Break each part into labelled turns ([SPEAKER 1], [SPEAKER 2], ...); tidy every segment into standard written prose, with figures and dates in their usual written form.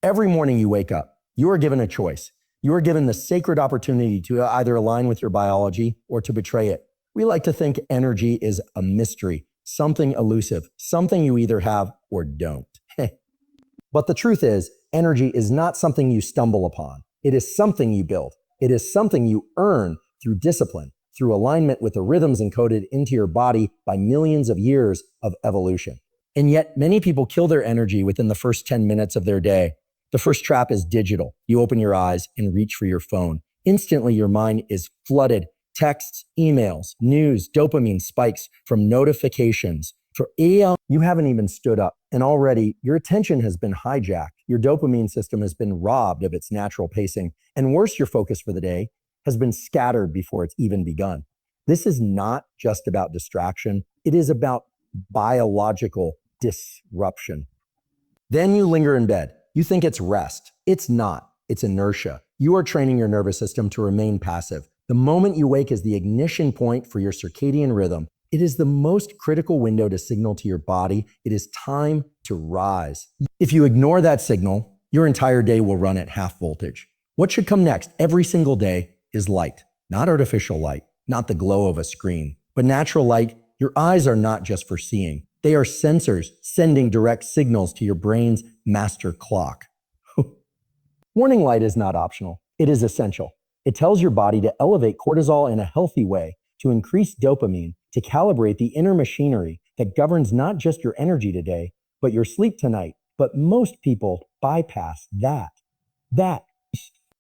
[SPEAKER 1] Every morning you wake up, you are given a choice. You are given the sacred opportunity to either align with your biology or to betray it. We like to think energy is a mystery, something elusive, something you either have or don't. But the truth is, energy is not something you stumble upon. It is something you build. It is something you earn through discipline, through alignment with the rhythms encoded into your body by millions of years of evolution. And yet, many people kill their energy within the first 10 minutes of their day. The first trap is digital. You open your eyes and reach for your phone. Instantly, your mind is flooded. Texts, emails, news, dopamine spikes from notifications. For eons, you haven't even stood up, and already your attention has been hijacked. Your dopamine system has been robbed of its natural pacing, and worse, your focus for the day has been scattered before it's even begun. This is not just about distraction. It is about biological disruption. Then you linger in bed. You think it's rest. It's not. It's inertia. You are training your nervous system to remain passive. The moment you wake is the ignition point for your circadian rhythm. It is the most critical window to signal to your body it is time to rise. If you ignore that signal, your entire day will run at half voltage. What should come next every single day is light, not artificial light, not the glow of a screen, but natural light. Your eyes are not just for seeing. They are sensors sending direct signals to your brain's master clock. Warning light is not optional. It is essential. It tells your body to elevate cortisol in a healthy way, to increase dopamine, to calibrate the inner machinery that governs not just your energy today, but your sleep tonight. But most people bypass that.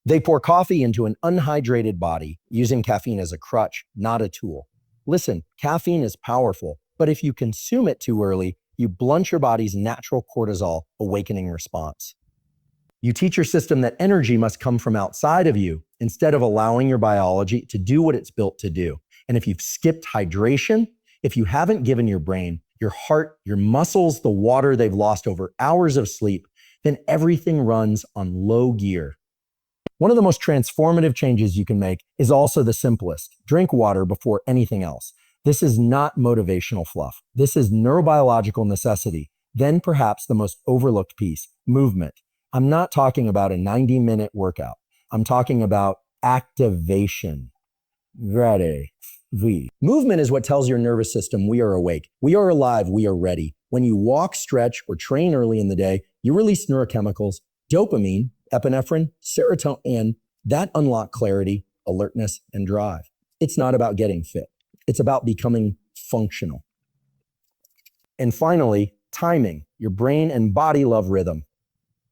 [SPEAKER 1] They pour coffee into an unhydrated body, using caffeine as a crutch, not a tool. Listen, caffeine is powerful, but if you consume it too early, you blunt your body's natural cortisol awakening response. You teach your system that energy must come from outside of you instead of allowing your biology to do what it's built to do. And if you've skipped hydration, if you haven't given your brain, your heart, your muscles the water they've lost over hours of sleep, then everything runs on low gear. One of the most transformative changes you can make is also the simplest. Drink water before anything else. This is not motivational fluff. This is neurobiological necessity. Then perhaps the most overlooked piece, movement. I'm not talking about a 90-minute workout. I'm talking about activation. Ready. Movement is what tells your nervous system we are awake, we are alive, we are ready. When you walk, stretch, or train early in the day, you release neurochemicals, dopamine, epinephrine, serotonin, that unlock clarity, alertness, and drive. It's not about getting fit. It's about becoming functional. And finally, timing. Your brain and body love rhythm.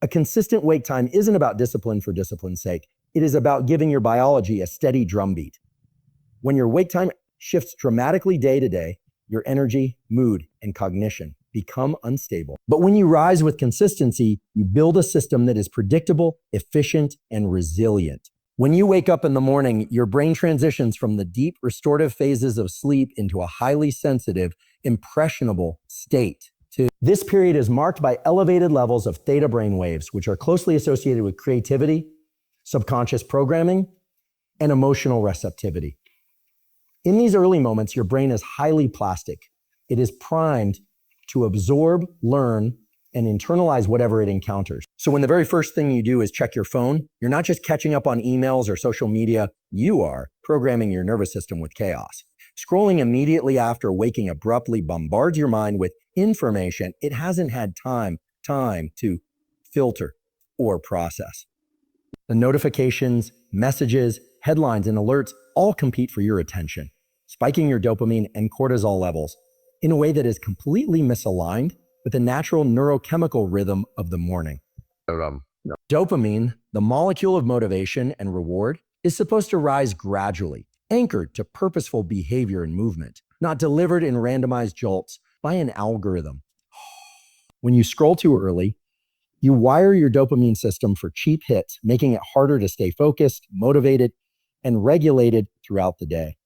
[SPEAKER 1] A consistent wake time isn't about discipline for discipline's sake. It is about giving your biology a steady drumbeat. When your wake time shifts dramatically day to day, your energy, mood, and cognition become unstable. But when you rise with consistency, you build a system that is predictable, efficient, and resilient. When you wake up in the morning, your brain transitions from the deep restorative phases of sleep into a highly sensitive, impressionable state. This period is marked by elevated levels of theta brain waves, which are closely associated with creativity, subconscious programming, and emotional receptivity. In these early moments, your brain is highly plastic. It is primed to absorb, learn, and internalize whatever it encounters. So when the very first thing you do is check your phone, you're not just catching up on emails or social media, you are programming your nervous system with chaos. Scrolling immediately after waking abruptly bombards your mind with information it hasn't had time to filter or process. The notifications, messages, headlines, and alerts all compete for your attention, spiking your dopamine and cortisol levels in a way that is completely misaligned with the natural neurochemical rhythm of the morning. Dopamine, the molecule of motivation and reward, is supposed to rise gradually, anchored to purposeful behavior and movement, not delivered in randomized jolts by an algorithm. When you scroll too early, you wire your dopamine system for cheap hits, making it harder to stay focused, motivated, and regulated throughout the day.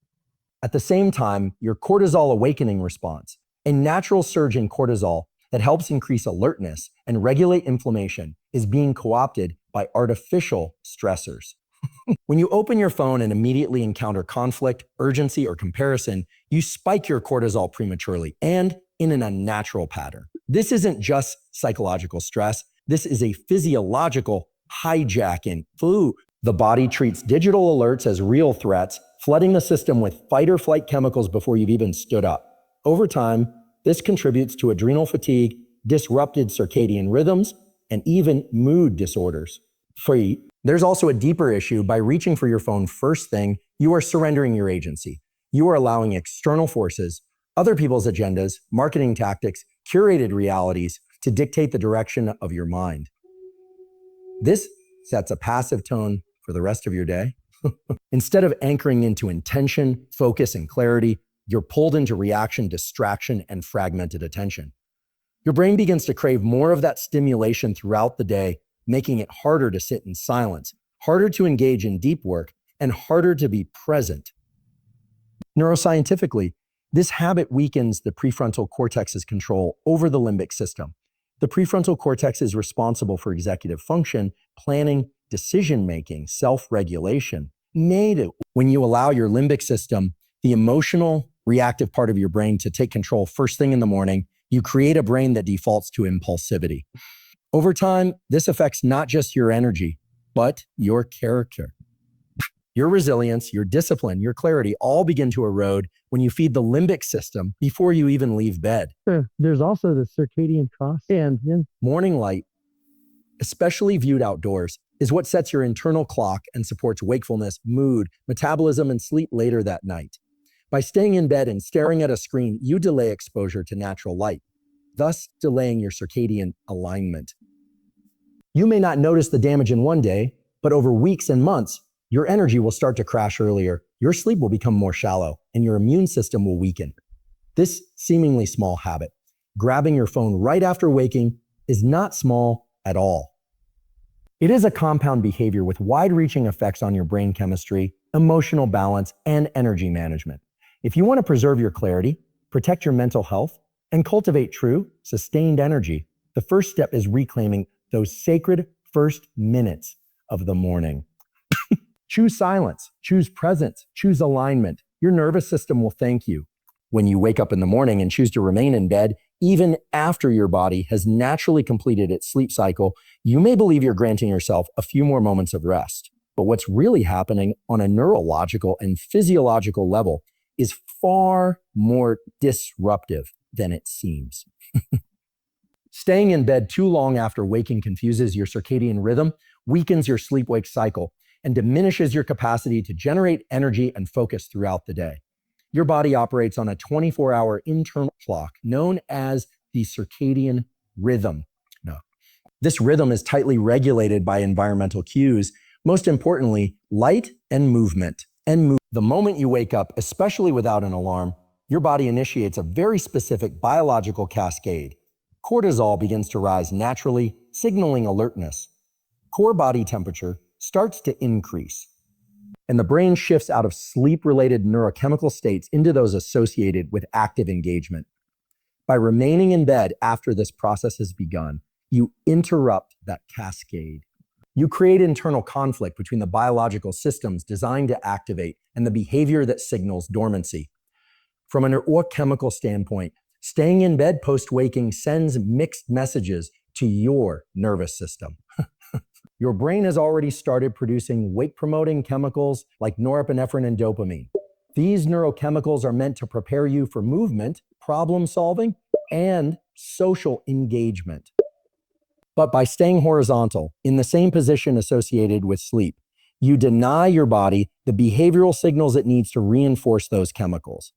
[SPEAKER 1] At the same time, your cortisol awakening response, a natural surge in cortisol that helps increase alertness and regulate inflammation, is being co-opted by artificial stressors. When you open your phone and immediately encounter conflict, urgency, or comparison, you spike your cortisol prematurely and in an unnatural pattern. This isn't just psychological stress. This is a physiological hijacking. The body treats digital alerts as real threats, flooding the system with fight or flight chemicals before you've even stood up. Over time, this contributes to adrenal fatigue, disrupted circadian rhythms, and even mood disorders. There's also a deeper issue. By reaching for your phone first thing, you are surrendering your agency. You are allowing external forces, other people's agendas, marketing tactics, curated realities to dictate the direction of your mind. This sets a passive tone for the rest of your day. Instead of anchoring into intention, focus, and clarity, you're pulled into reaction, distraction, and fragmented attention. Your brain begins to crave more of that stimulation throughout the day, making it harder to sit in silence, harder to engage in deep work, and harder to be present. Neuroscientifically, this habit weakens the prefrontal cortex's control over the limbic system. The prefrontal cortex is responsible for executive function, planning, decision-making, self-regulation. When you allow your limbic system, the emotional, reactive part of your brain, to take control first thing in the morning, you create a brain that defaults to impulsivity. Over time, this affects not just your energy, but your character. Your resilience, your discipline, your clarity all begin to erode when you feed the limbic system before you even leave bed.
[SPEAKER 2] There's also the circadian cost.
[SPEAKER 1] Morning light, especially viewed outdoors, is what sets your internal clock and supports wakefulness, mood, metabolism, and sleep later that night. By staying in bed and staring at a screen, you delay exposure to natural light, thus delaying your circadian alignment. You may not notice the damage in one day, but over weeks and months, your energy will start to crash earlier, your sleep will become more shallow, and your immune system will weaken. This seemingly small habit, grabbing your phone right after waking, is not small at all. It is a compound behavior with wide-reaching effects on your brain chemistry, emotional balance, and energy management. If you want to preserve your clarity, protect your mental health, and cultivate true, sustained energy, the first step is reclaiming those sacred first minutes of the morning. Choose silence, choose presence, choose alignment. Your nervous system will thank you. When you wake up in the morning and choose to remain in bed, even after your body has naturally completed its sleep cycle, you may believe you're granting yourself a few more moments of rest. But what's really happening on a neurological and physiological level is far more disruptive than it seems. Staying in bed too long after waking confuses your circadian rhythm, weakens your sleep-wake cycle, and diminishes your capacity to generate energy and focus throughout the day. Your body operates on a 24-hour internal clock known as the circadian rhythm. This rhythm is tightly regulated by environmental cues, most importantly, light and movement. The moment you wake up, especially without an alarm, your body initiates a very specific biological cascade. Cortisol begins to rise naturally, signaling alertness. Core body temperature starts to increase, and the brain shifts out of sleep-related neurochemical states into those associated with active engagement. By remaining in bed after this process has begun, you interrupt that cascade. You create internal conflict between the biological systems designed to activate and the behavior that signals dormancy. From a neurochemical standpoint, staying in bed post-waking sends mixed messages to your nervous system. Your brain has already started producing wake-promoting chemicals like norepinephrine and dopamine. These neurochemicals are meant to prepare you for movement, problem-solving, and social engagement. But by staying horizontal, in the same position associated with sleep, you deny your body the behavioral signals it needs to reinforce those chemicals.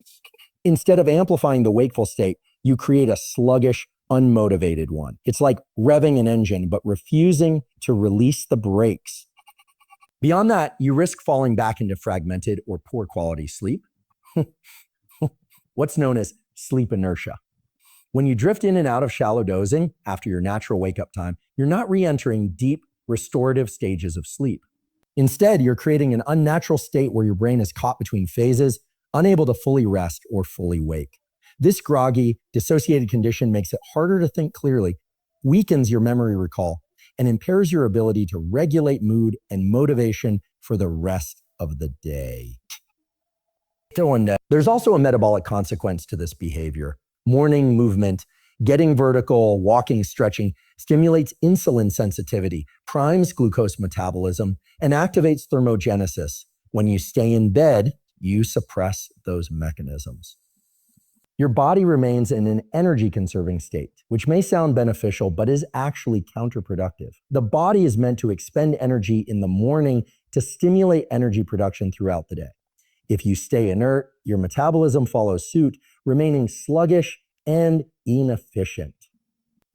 [SPEAKER 1] Instead of amplifying the wakeful state, you create a sluggish, unmotivated one. It's like revving an engine, but refusing to release the brakes. Beyond that, you risk falling back into fragmented or poor quality sleep. What's known as sleep inertia. When you drift in and out of shallow dozing after your natural wake-up time, you're not re-entering deep, restorative stages of sleep. Instead, you're creating an unnatural state where your brain is caught between phases, unable to fully rest or fully wake. This groggy, dissociated condition makes it harder to think clearly, weakens your memory recall, and impairs your ability to regulate mood and motivation for the rest of the day. There's also a metabolic consequence to this behavior. Morning movement Getting vertical, walking, stretching stimulates insulin sensitivity, primes glucose metabolism, and activates thermogenesis. When you stay in bed, you suppress those mechanisms. Your body remains in an energy-conserving state, which may sound beneficial, but is actually counterproductive. The body is meant to expend energy in the morning to stimulate energy production throughout the day. If you stay inert, your metabolism follows suit, remaining sluggish and inefficient.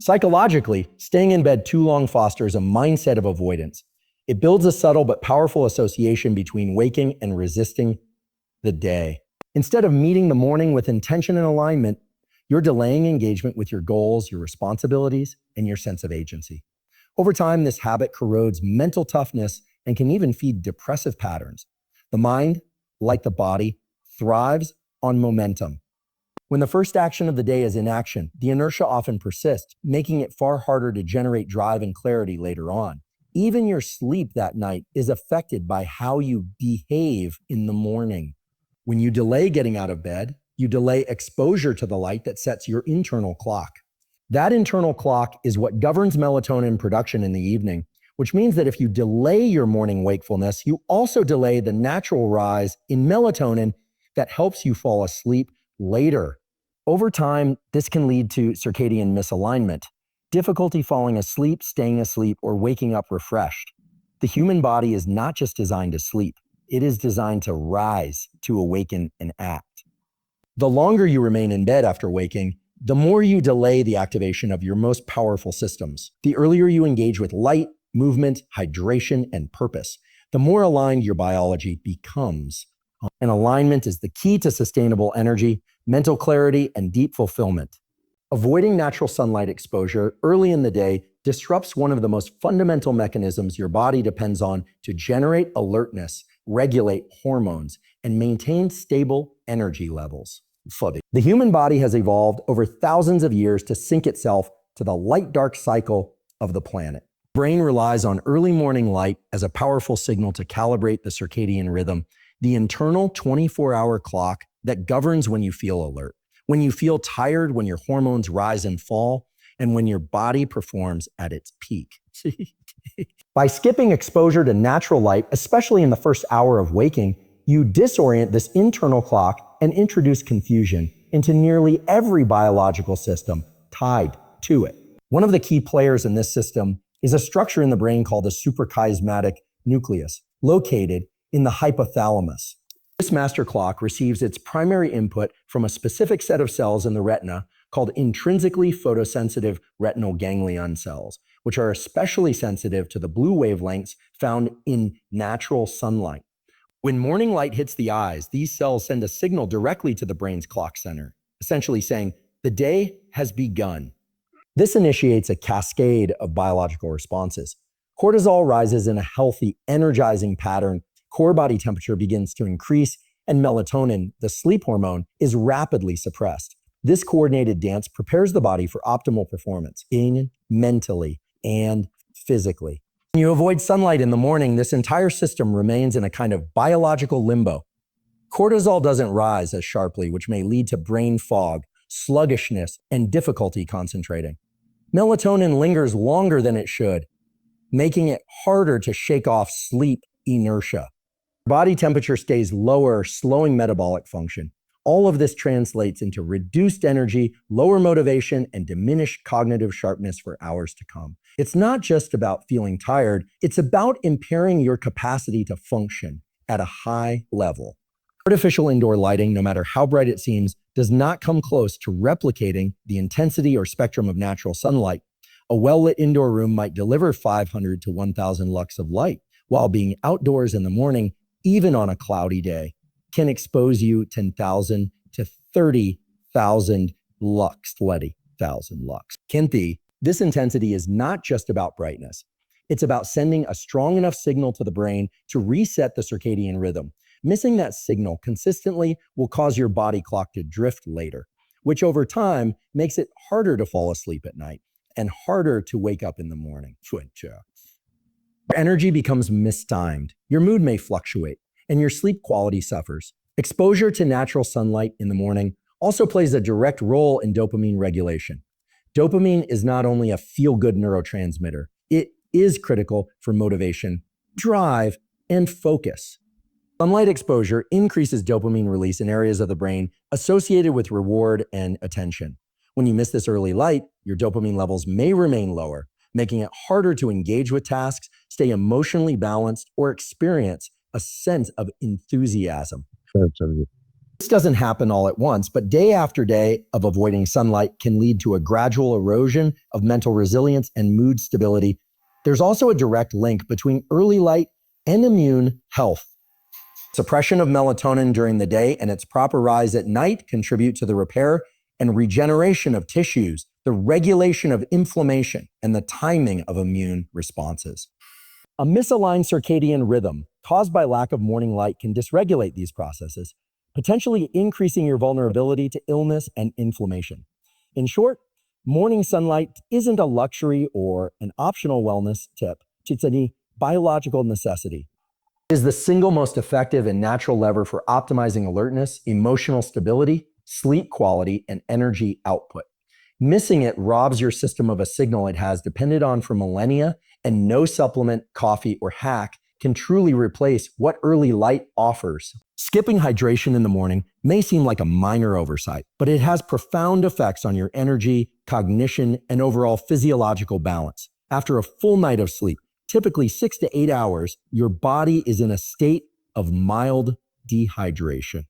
[SPEAKER 1] Psychologically, staying in bed too long fosters a mindset of avoidance. It builds a subtle but powerful association between waking and resisting the day. Instead of meeting the morning with intention and alignment, you're delaying engagement with your goals, your responsibilities, and your sense of agency. Over time, this habit corrodes mental toughness and can even feed depressive patterns. The mind, like the body, thrives on momentum. When the first action of the day is inaction, the inertia often persists, making it far harder to generate drive and clarity later on. Even your sleep that night is affected by how you behave in the morning. When you delay getting out of bed, you delay exposure to the light that sets your internal clock. That internal clock is what governs melatonin production in the evening, which means that if you delay your morning wakefulness, you also delay the natural rise in melatonin that helps you fall asleep later. Over time, this can lead to circadian misalignment, difficulty falling asleep, staying asleep, or waking up refreshed. The human body is not just designed to sleep. It is designed to rise, to awaken and act. The longer you remain in bed after waking, the more you delay the activation of your most powerful systems. The earlier you engage with light, movement, hydration, and purpose, the more aligned your biology becomes. And alignment is the key to sustainable energy, mental clarity, and deep fulfillment. Avoiding natural sunlight exposure early in the day disrupts one of the most fundamental mechanisms your body depends on to generate alertness, regulate hormones, and maintain stable energy levels. The human body has evolved over thousands of years to sync itself to the light-dark cycle of the planet. The brain relies on early morning light as a powerful signal to calibrate the circadian rhythm, the internal 24-hour clock that governs when you feel alert, when you feel tired, when your hormones rise and fall, and when your body performs at its peak. By skipping exposure to natural light, especially in the first hour of waking, you disorient this internal clock and introduce confusion into nearly every biological system tied to it. One of the key players in this system is a structure in the brain called the suprachiasmatic nucleus, located in the hypothalamus. This master clock receives its primary input from a specific set of cells in the retina called intrinsically photosensitive retinal ganglion cells, which are especially sensitive to the blue wavelengths found in natural sunlight. When morning light hits the eyes, these cells send a signal directly to the brain's clock center, essentially saying, the day has begun. This initiates a cascade of biological responses. Cortisol rises in a healthy, energizing pattern. Core body temperature begins to increase, and melatonin, the sleep hormone, is rapidly suppressed. This coordinated dance prepares the body for optimal performance, mentally and physically. When you avoid sunlight in the morning, this entire system remains in a kind of biological limbo. Cortisol doesn't rise as sharply, which may lead to brain fog, sluggishness, and difficulty concentrating. Melatonin lingers longer than it should, making it harder to shake off sleep inertia. Body temperature stays lower, slowing metabolic function. All of this translates into reduced energy, lower motivation, and diminished cognitive sharpness for hours to come. It's not just about feeling tired, it's about impairing your capacity to function at a high level. Artificial indoor lighting, no matter how bright it seems, does not come close to replicating the intensity or spectrum of natural sunlight. A well-lit indoor room might deliver 500 to 1,000 lux of light, while being outdoors in the morning, even on a cloudy day, can expose you 10,000 to 30,000 lux, 20,000 lux. Kinti, this intensity is not just about brightness. It's about sending a strong enough signal to the brain to reset the circadian rhythm. Missing that signal consistently will cause your body clock to drift later, which over time makes it harder to fall asleep at night and harder to wake up in the morning. Your energy becomes mistimed, your mood may fluctuate, and your sleep quality suffers. Exposure to natural sunlight in the morning also plays a direct role in dopamine regulation. Dopamine is not only a feel-good neurotransmitter, it is critical for motivation, drive, and focus. Sunlight exposure increases dopamine release in areas of the brain associated with reward and attention. When you miss this early light, your dopamine levels may remain lower, making it harder to engage with tasks, stay emotionally balanced, or experience a sense of enthusiasm. This doesn't happen all at once, but day after day of avoiding sunlight can lead to a gradual erosion of mental resilience and mood stability. There's also a direct link between early light and immune health. Suppression of melatonin during the day and its proper rise at night contribute to the repair and regeneration of tissues, the regulation of inflammation, and the timing of immune responses. A misaligned circadian rhythm caused by lack of morning light can dysregulate these processes, potentially increasing your vulnerability to illness and inflammation. In short, morning sunlight isn't a luxury or an optional wellness tip. It's a biological necessity. It is the single most effective and natural lever for optimizing alertness, emotional stability, sleep quality, and energy output. Missing it robs your system of a signal it has depended on for millennia, and no supplement, coffee, or hack can truly replace what early light offers. Skipping hydration in the morning may seem like a minor oversight, but it has profound effects on your energy, cognition, and overall physiological balance. After a full night of sleep, typically 6 to 8 hours, your body is in a state of mild dehydration.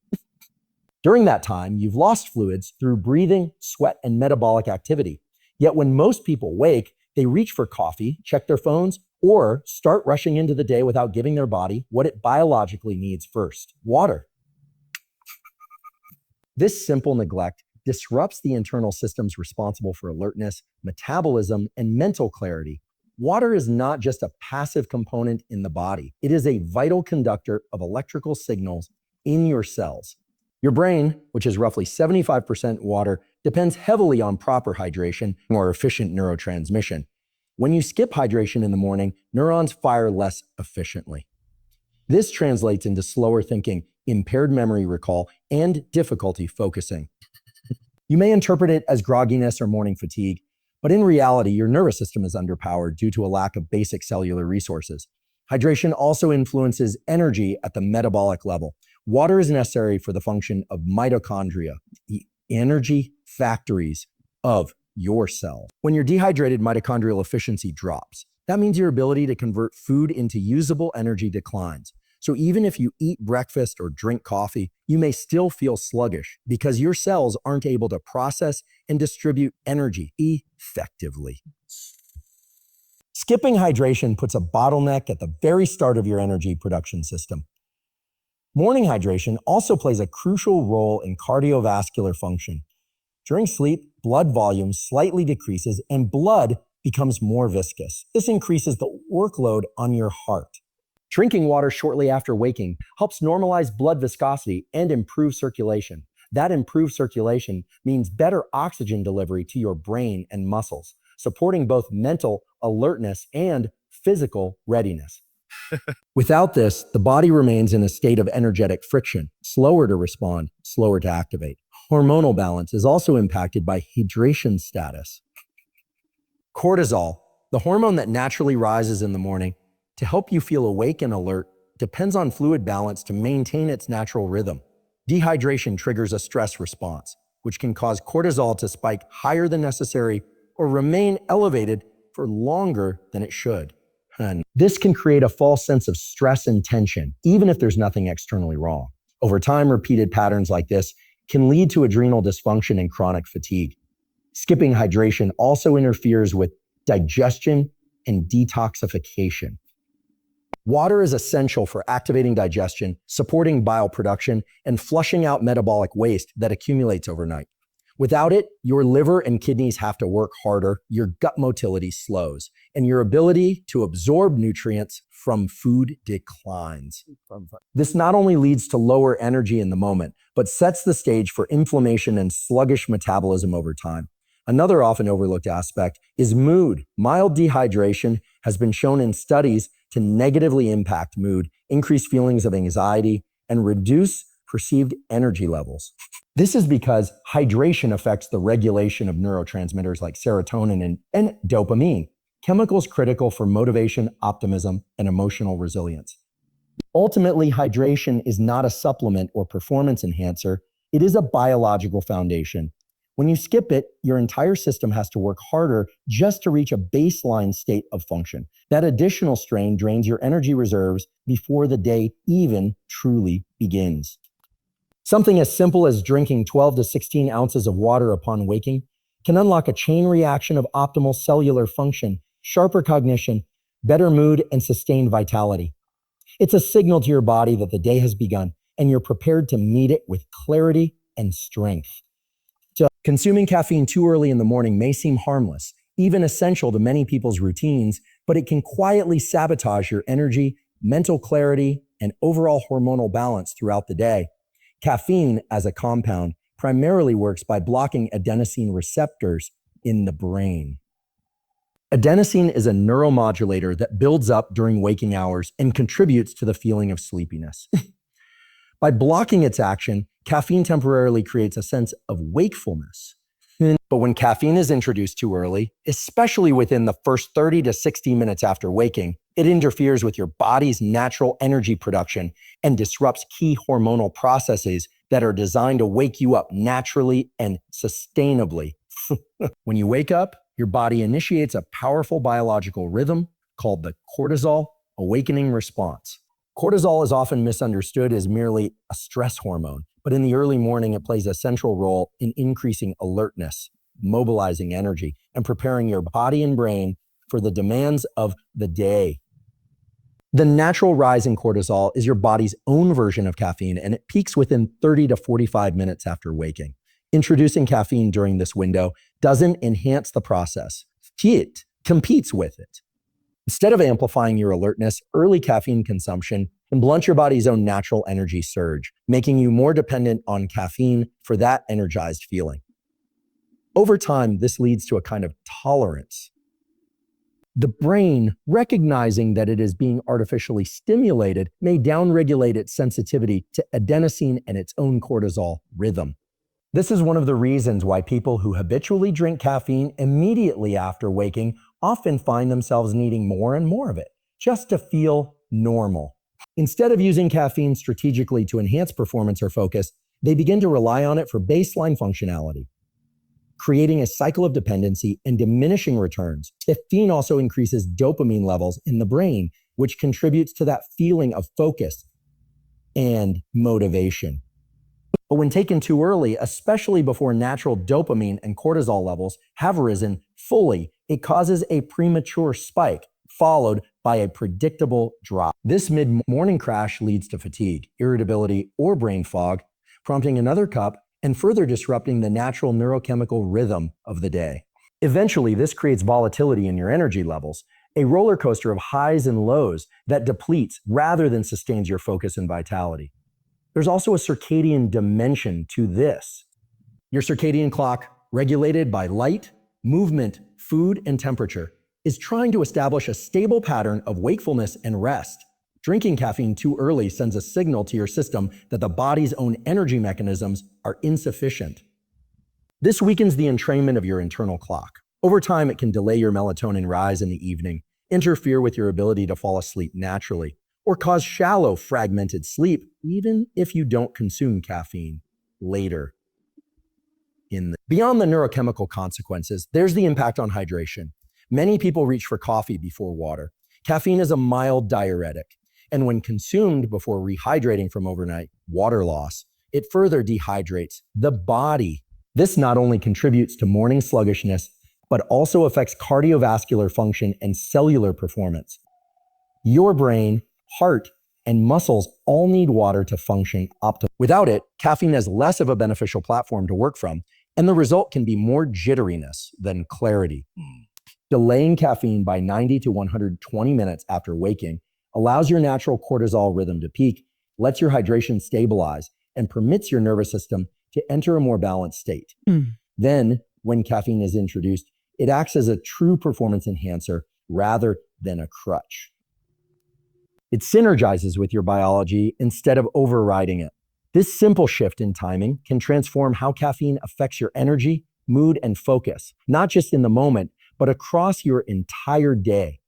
[SPEAKER 1] During that time, you've lost fluids through breathing, sweat, and metabolic activity. Yet when most people wake, they reach for coffee, check their phones, or start rushing into the day without giving their body what it biologically needs first: water. This simple neglect disrupts the internal systems responsible for alertness, metabolism, and mental clarity. Water is not just a passive component in the body. It is a vital conductor of electrical signals in your cells. Your brain, which is roughly 75% water, depends heavily on proper hydration or efficient neurotransmission. When you skip hydration in the morning, neurons fire less efficiently. This translates into slower thinking, impaired memory recall, and difficulty focusing. You may interpret it as grogginess or morning fatigue, but in reality, your nervous system is underpowered due to a lack of basic cellular resources. Hydration also influences energy at the metabolic level. Water is necessary for the function of mitochondria, the energy factories of your cell. When you're dehydrated, mitochondrial efficiency drops. That means your ability to convert food into usable energy declines. So even if you eat breakfast or drink coffee, you may still feel sluggish because your cells aren't able to process and distribute energy effectively. Skipping hydration puts a bottleneck at the very start of your energy production system. Morning hydration also plays a crucial role in cardiovascular function. During sleep, blood volume slightly decreases and blood becomes more viscous. This increases the workload on your heart. Drinking water shortly after waking helps normalize blood viscosity and improve circulation. That improved circulation means better oxygen delivery to your brain and muscles, supporting both mental alertness and physical readiness. Without this, the body remains in a state of energetic friction, slower to respond, slower to activate. Hormonal balance is also impacted by hydration status. Cortisol, the hormone that naturally rises in the morning to help you feel awake and alert, depends on fluid balance to maintain its natural rhythm. Dehydration triggers a stress response, which can cause cortisol to spike higher than necessary or remain elevated for longer than it should. And this can create a false sense of stress and tension, even if there's nothing externally wrong. Over time, repeated patterns like this can lead to adrenal dysfunction and chronic fatigue. Skipping hydration also interferes with digestion and detoxification. Water is essential for activating digestion, supporting bile production, and flushing out metabolic waste that accumulates overnight. Without it, your liver and kidneys have to work harder, your gut motility slows, and your ability to absorb nutrients from food declines. This not only leads to lower energy in the moment, but sets the stage for inflammation and sluggish metabolism over time. Another often overlooked aspect is mood. Mild dehydration has been shown in studies to negatively impact mood, increase feelings of anxiety, and reduce perceived energy levels. This is because hydration affects the regulation of neurotransmitters like serotonin and dopamine, chemicals critical for motivation, optimism, and emotional resilience. Ultimately, hydration is not a supplement or performance enhancer. It is a biological foundation. When you skip it, your entire system has to work harder just to reach a baseline state of function. That additional strain drains your energy reserves before the day even truly begins. Something as simple as drinking 12 to 16 ounces of water upon waking can unlock a chain reaction of optimal cellular function, sharper cognition, better mood, and sustained vitality. It's a signal to your body that the day has begun and you're prepared to meet it with clarity and strength. So, consuming caffeine too early in the morning may seem harmless, even essential to many people's routines, but it can quietly sabotage your energy, mental clarity, and overall hormonal balance throughout the day. Caffeine, as a compound, primarily works by blocking adenosine receptors in the brain. Adenosine is a neuromodulator that builds up during waking hours and contributes to the feeling of sleepiness. By blocking its action, caffeine temporarily creates a sense of wakefulness. But when caffeine is introduced too early, especially within the first 30 to 60 minutes after waking, it interferes with your body's natural energy production and disrupts key hormonal processes that are designed to wake you up naturally and sustainably. When you wake up, your body initiates a powerful biological rhythm called the cortisol awakening response. Cortisol is often misunderstood as merely a stress hormone, but in the early morning, it plays a central role in increasing alertness, mobilizing energy, and preparing your body and brain for the demands of the day. The natural rise in cortisol is your body's own version of caffeine, and it peaks within 30 to 45 minutes after waking. Introducing caffeine during this window doesn't enhance the process. It competes with it. Instead of amplifying your alertness, early caffeine consumption can blunt your body's own natural energy surge, making you more dependent on caffeine for that energized feeling. Over time, this leads to a kind of tolerance. The brain, recognizing that it is being artificially stimulated, may downregulate its sensitivity to adenosine and its own cortisol rhythm. This is one of the reasons why people who habitually drink caffeine immediately after waking often find themselves needing more and more of it, just to feel normal. Instead of using caffeine strategically to enhance performance or focus, they begin to rely on it for baseline functionality, creating a cycle of dependency and diminishing returns. Caffeine also increases dopamine levels in the brain, which contributes to that feeling of focus and motivation. But when taken too early, especially before natural dopamine and cortisol levels have risen fully, it causes a premature spike, followed by a predictable drop. This mid-morning crash leads to fatigue, irritability, or brain fog, prompting another cup and further disrupting the natural neurochemical rhythm of the day. Eventually, this creates volatility in your energy levels, a roller coaster of highs and lows that depletes rather than sustains your focus and vitality. There's also a circadian dimension to this. Your circadian clock, regulated by light, movement, food, and temperature, is trying to establish a stable pattern of wakefulness and rest. Drinking caffeine too early sends a signal to your system that the body's own energy mechanisms are insufficient. This weakens the entrainment of your internal clock. Over time, it can delay your melatonin rise in the evening, interfere with your ability to fall asleep naturally, or cause shallow, fragmented sleep, even if you don't consume caffeine later. Beyond the neurochemical consequences, there's the impact on hydration. Many people reach for coffee before water. Caffeine is a mild diuretic, and when consumed before rehydrating from overnight water loss, it further dehydrates the body. This not only contributes to morning sluggishness, but also affects cardiovascular function and cellular performance. Your brain, heart, and muscles all need water to function optimally. Without it, caffeine has less of a beneficial platform to work from, and the result can be more jitteriness than clarity. Delaying caffeine by 90 to 120 minutes after waking allows your natural cortisol rhythm to peak, lets your hydration stabilize, and permits your nervous system to enter a more balanced state. Then, when caffeine is introduced, it acts as a true performance enhancer rather than a crutch. It synergizes with your biology instead of overriding it. This simple shift in timing can transform how caffeine affects your energy, mood, and focus, not just in the moment, but across your entire day.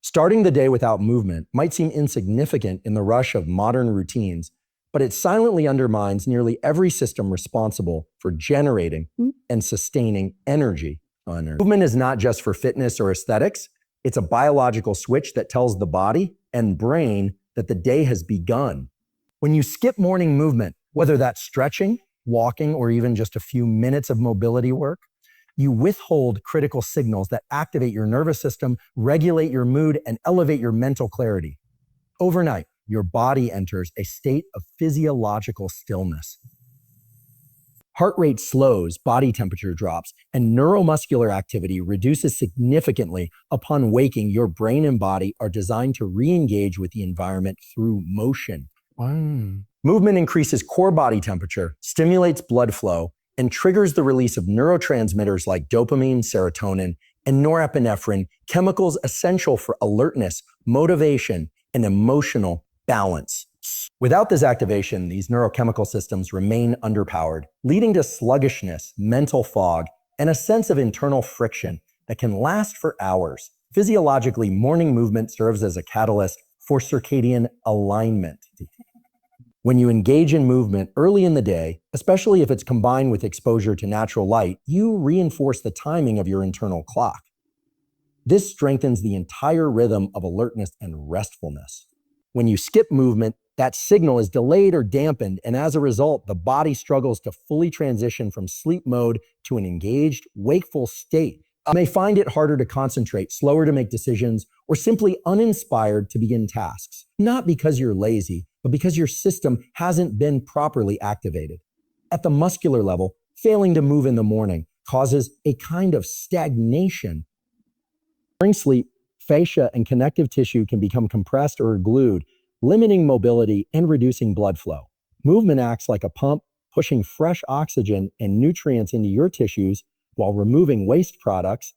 [SPEAKER 1] Starting the day without movement might seem insignificant in the rush of modern routines, but it silently undermines nearly every system responsible for generating and sustaining energy. Movement is not just for fitness or aesthetics. It's a biological switch that tells the body and brain that the day has begun. When you skip morning movement, whether that's stretching, walking, or even just a few minutes of mobility work, you withhold critical signals that activate your nervous system, regulate your mood, and elevate your mental clarity. Overnight, your body enters a state of physiological stillness. Heart rate slows, body temperature drops, and neuromuscular activity reduces significantly upon waking. Your brain and body are designed to re-engage with the environment through motion. Movement increases core body temperature, stimulates blood flow, and triggers the release of neurotransmitters like dopamine, serotonin, and norepinephrine, chemicals essential for alertness, motivation, and emotional balance. Without this activation, these neurochemical systems remain underpowered, leading to sluggishness, mental fog, and a sense of internal friction that can last for hours. Physiologically, morning movement serves as a catalyst for circadian alignment. When you engage in movement early in the day, especially if it's combined with exposure to natural light, you reinforce the timing of your internal clock. This strengthens the entire rhythm of alertness and restfulness. When you skip movement, that signal is delayed or dampened, and as a result, the body struggles to fully transition from sleep mode to an engaged, wakeful state. You may find it harder to concentrate, slower to make decisions, or simply uninspired to begin tasks. Not because you're lazy, but because your system hasn't been properly activated. At the muscular level, failing to move in the morning causes a kind of stagnation. During sleep, fascia and connective tissue can become compressed or glued, limiting mobility and reducing blood flow. Movement acts like a pump, pushing fresh oxygen and nutrients into your tissues while removing waste products.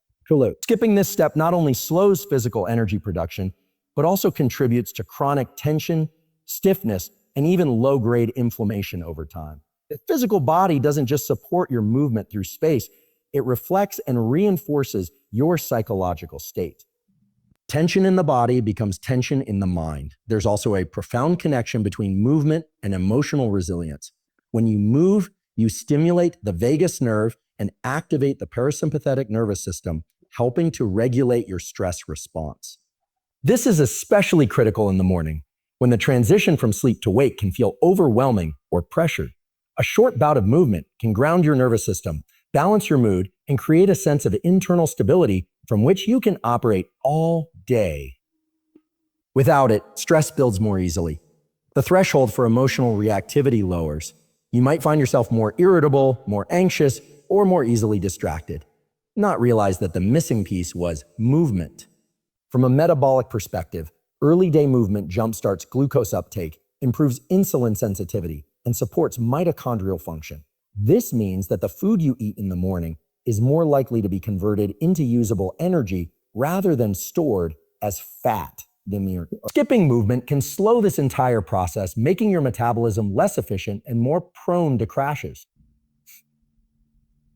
[SPEAKER 1] Skipping this step not only slows physical energy production, but also contributes to chronic tension, stiffness, and even low-grade inflammation over time. The physical body doesn't just support your movement through space, it reflects and reinforces your psychological state. Tension in the body becomes tension in the mind. There's also a profound connection between movement and emotional resilience. When you move, you stimulate the vagus nerve and activate the parasympathetic nervous system, helping to regulate your stress response. This is especially critical in the morning, when the transition from sleep to wake can feel overwhelming or pressured. A short bout of movement can ground your nervous system, balance your mood, and create a sense of internal stability from which you can operate all day. Without it, stress builds more easily. The threshold for emotional reactivity lowers. You might find yourself more irritable, more anxious, or more easily distracted. Not realize that the missing piece was movement. From a metabolic perspective, early day movement jumpstarts glucose uptake, improves insulin sensitivity, and supports mitochondrial function. This means that the food you eat in the morning is more likely to be converted into usable energy rather than stored as fat. Skipping movement can slow this entire process, making your metabolism less efficient and more prone to crashes.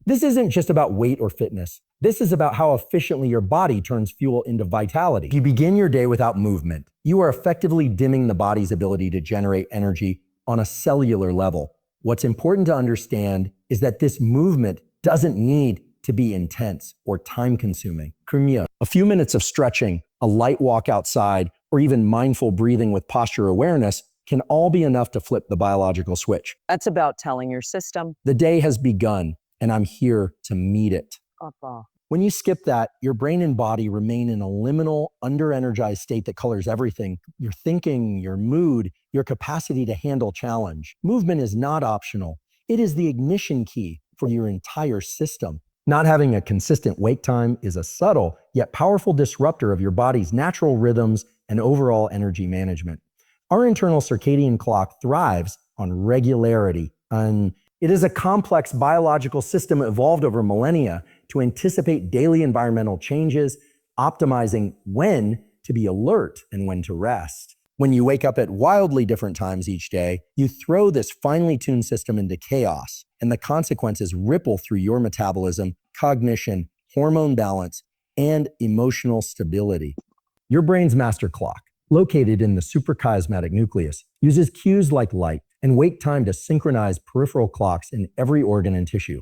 [SPEAKER 1] This isn't just about weight or fitness. This is about how efficiently your body turns fuel into vitality. If you begin your day without movement, you are effectively dimming the body's ability to generate energy on a cellular level. What's important to understand is that this movement doesn't need to be intense or time-consuming. A few minutes of stretching, a light walk outside, or even mindful breathing with posture awareness can all be enough to flip the biological switch.
[SPEAKER 3] That's about telling your system,
[SPEAKER 1] The day has begun, and I'm here to meet it.
[SPEAKER 3] Papa.
[SPEAKER 1] When you skip that, your brain and body remain in a liminal, under-energized state that colors everything: your thinking, your mood, your capacity to handle challenge. Movement is not optional. It is the ignition key for your entire system. Not having a consistent wake time is a subtle yet powerful disruptor of your body's natural rhythms and overall energy management. Our internal circadian clock thrives on regularity, and it is a complex biological system evolved over millennia to anticipate daily environmental changes, optimizing when to be alert and when to rest. When you wake up at wildly different times each day, you throw this finely tuned system into chaos, and the consequences ripple through your metabolism, cognition, hormone balance, and emotional stability. Your brain's master clock, located in the suprachiasmatic nucleus, uses cues like light and wake time to synchronize peripheral clocks in every organ and tissue.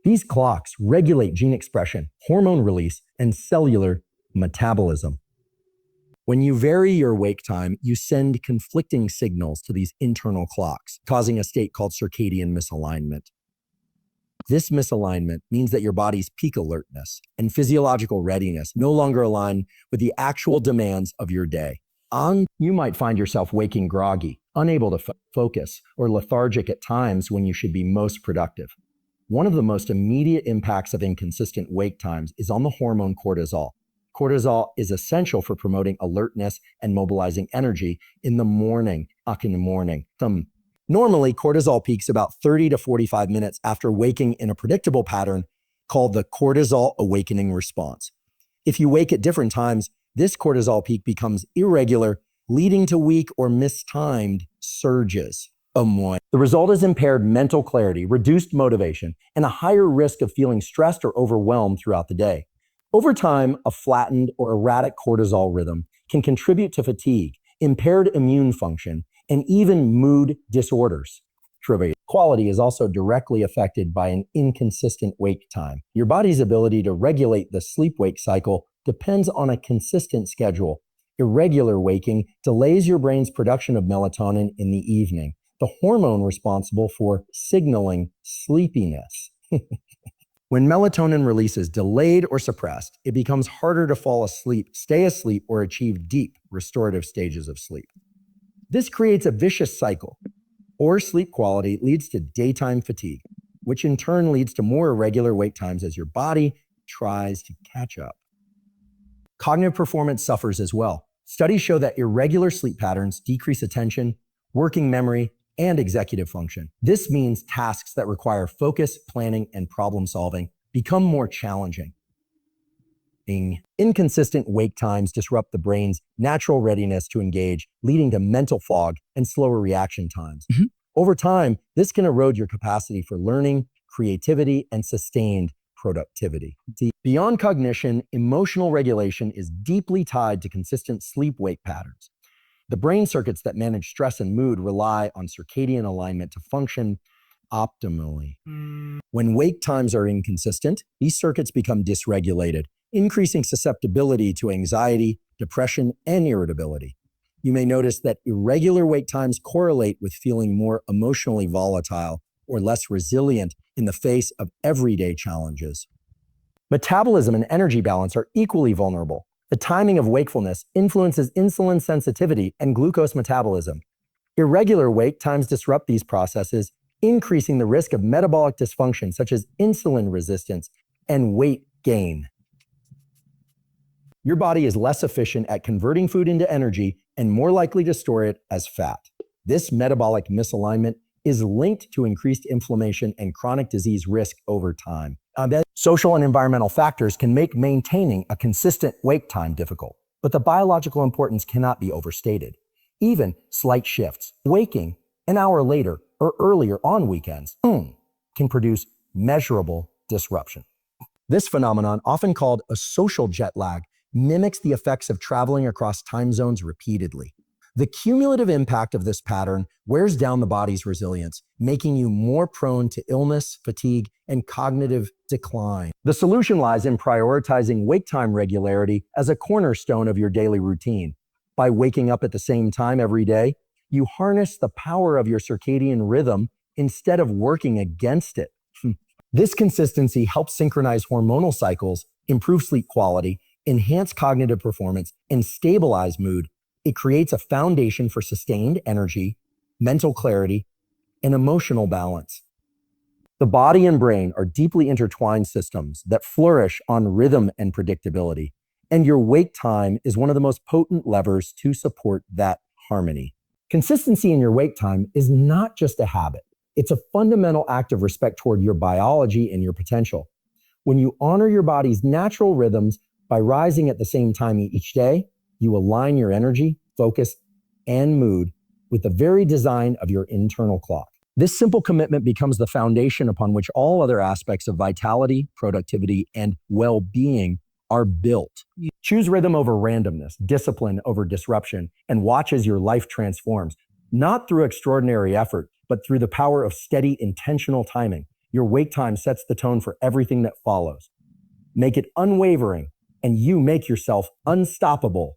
[SPEAKER 1] These clocks regulate gene expression, hormone release, and cellular metabolism. When you vary your wake time, you send conflicting signals to these internal clocks, causing a state called circadian misalignment. This misalignment means that your body's peak alertness and physiological readiness no longer align with the actual demands of your day. You might find yourself waking groggy, unable to focus, or lethargic at times when you should be most productive. One of the most immediate impacts of inconsistent wake times is on the hormone cortisol. Cortisol is essential for promoting alertness and mobilizing energy in the morning. Normally, cortisol peaks about 30 to 45 minutes after waking in a predictable pattern called the cortisol awakening response. If you wake at different times, this cortisol peak becomes irregular, leading to weak or mistimed surges. The result is impaired mental clarity, reduced motivation, and a higher risk of feeling stressed or overwhelmed throughout the day. Over time, a flattened or erratic cortisol rhythm can contribute to fatigue, impaired immune function, and even mood disorders. Quality is also directly affected by an inconsistent wake time. Your body's ability to regulate the sleep-wake cycle depends on a consistent schedule. Irregular waking delays your brain's production of melatonin in the evening, the hormone responsible for signaling sleepiness. When melatonin release is delayed or suppressed, it becomes harder to fall asleep, stay asleep, or achieve deep restorative stages of sleep. This creates a vicious cycle. Poor sleep quality leads to daytime fatigue, which in turn leads to more irregular wake times as your body tries to catch up. Cognitive performance suffers as well. Studies show that irregular sleep patterns decrease attention, working memory, and executive function. This means tasks that require focus, planning, and problem solving become more challenging. Inconsistent wake times disrupt the brain's natural readiness to engage, leading to mental fog and slower reaction times. Over time, this can erode your capacity for learning, creativity, and sustained productivity. Beyond cognition, emotional regulation is deeply tied to consistent sleep-wake patterns. The brain circuits that manage stress and mood rely on circadian alignment to function optimally. When wake times are inconsistent, these circuits become dysregulated, increasing susceptibility to anxiety, depression, and irritability. You may notice that irregular wake times correlate with feeling more emotionally volatile or less resilient in the face of everyday challenges. Metabolism and energy balance are equally vulnerable. The timing of wakefulness influences insulin sensitivity and glucose metabolism. Irregular wake times disrupt these processes, increasing the risk of metabolic dysfunction such as insulin resistance and weight gain. Your body is less efficient at converting food into energy and more likely to store it as fat. This metabolic misalignment is linked to increased inflammation and chronic disease risk over time. Social and environmental factors can make maintaining a consistent wake time difficult, but the biological importance cannot be overstated. Even slight shifts, waking an hour later or earlier on weekends, can produce measurable disruption. This phenomenon, often called a social jet lag, mimics the effects of traveling across time zones repeatedly. The cumulative impact of this pattern wears down the body's resilience, making you more prone to illness, fatigue, and cognitive decline. The solution lies in prioritizing wake time regularity as a cornerstone of your daily routine. By waking up at the same time every day, you harness the power of your circadian rhythm instead of working against it. This consistency helps synchronize hormonal cycles, improve sleep quality, enhance cognitive performance, and stabilize mood. It creates a foundation for sustained energy, mental clarity, and emotional balance. The body and brain are deeply intertwined systems that flourish on rhythm and predictability, and your wake time is one of the most potent levers to support that harmony. Consistency in your wake time is not just a habit. It's a fundamental act of respect toward your biology and your potential. When you honor your body's natural rhythms by rising at the same time each day, you align your energy, focus, and mood with the very design of your internal clock. This simple commitment becomes the foundation upon which all other aspects of vitality, productivity, and well-being are built. Choose rhythm over randomness, discipline over disruption, and watch as your life transforms, not through extraordinary effort, but through the power of steady, intentional timing. Your wake time sets the tone for everything that follows. Make it unwavering, and you make yourself unstoppable.